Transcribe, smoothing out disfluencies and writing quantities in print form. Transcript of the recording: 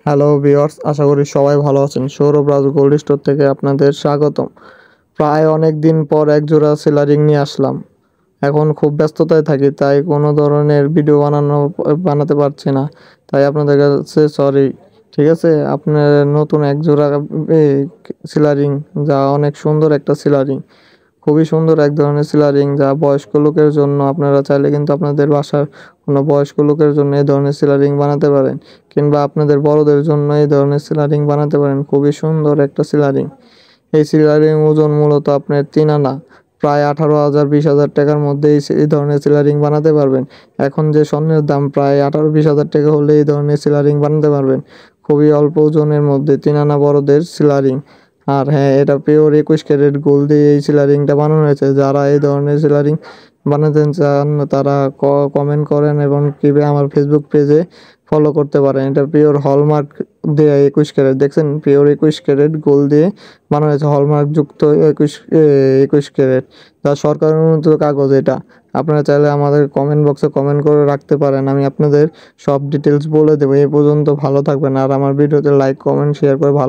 Hello viewers, আশা করি সবাই ভালো আছেন। সৌরভ রাজ গোল্ড স্টোর থেকে আপনাদের স্বাগতম। প্রায় অনেক দিন পর এক জোড়া সিলারিং নিয়ে আসলাম। এখন খুব ব্যস্ততায় থাকি, তাই কোনো ধরনের ভিডিও বানাতে পারছি না। তাই আপনাদের কাছে সরি। ঠিক আছে, আপনার নতুন এক জোড়া সিলারিং, যা অনেক সুন্দর একটা সিলারিং। খুবই সুন্দর এক ধরনের সিলারিং, যা বয়স্ক লোকের জন্য। আপনারা চাইলে কিন্তু আপনাদের বাসার কোনো বয়স্ক লোকের জন্য এই ধরনের সিলারিং বানাতে পারেন, কিংবা আপনাদের বড়দের জন্য এই ধরনের সিলারিং বানাতে পারেন। খুবই সুন্দর একটা সিলারিং। এই সিলারিং ওজন মূলত আপনার 3 আনা, প্রায় 18,000-20,000 টাকার মধ্যে এই ধরনের সিলারিং বানাতে পারবেন। এখন যে স্বর্ণের দাম, প্রায় 18-20,000 টাকা হলে এই ধরনের সিলারিং বানাতে পারবেন। খুবই অল্প ওজনের মধ্যে 3 আনা বড়দের সিলারিং। আর হ্যাঁ, এটা পিওর 21 ক্যারেট গোল্ড দিয়ে এই সিলারিংটা বানানো হয়েছে। যারা এই ধরনের সিলারিং বানাতে চান তারা কমেন্ট করেন এবং আমার ফেসবুক পেজে ফলো করতে পারেন। এটা পিওর হলমার্ক দিয়ে 21 ক্যারেট, দেখছেন, পিওর 21 ক্যারেট গোল্ড দিয়ে বানানো হয়েছে, হলমার্ক যুক্ত 21 ক্যারেট, যা সরকার অনুমোদিত কাগজ। এটা আপনারা চাইলে আমাদের কমেন্ট বক্সে কমেন্ট করে রাখতে পারেন, আমি আপনাদের সব ডিটেলস বলে দেবো। এই পর্যন্ত ভালো থাকবেন, আর আমার ভিডিওতে লাইক, কমেন্ট, শেয়ার করে ভালো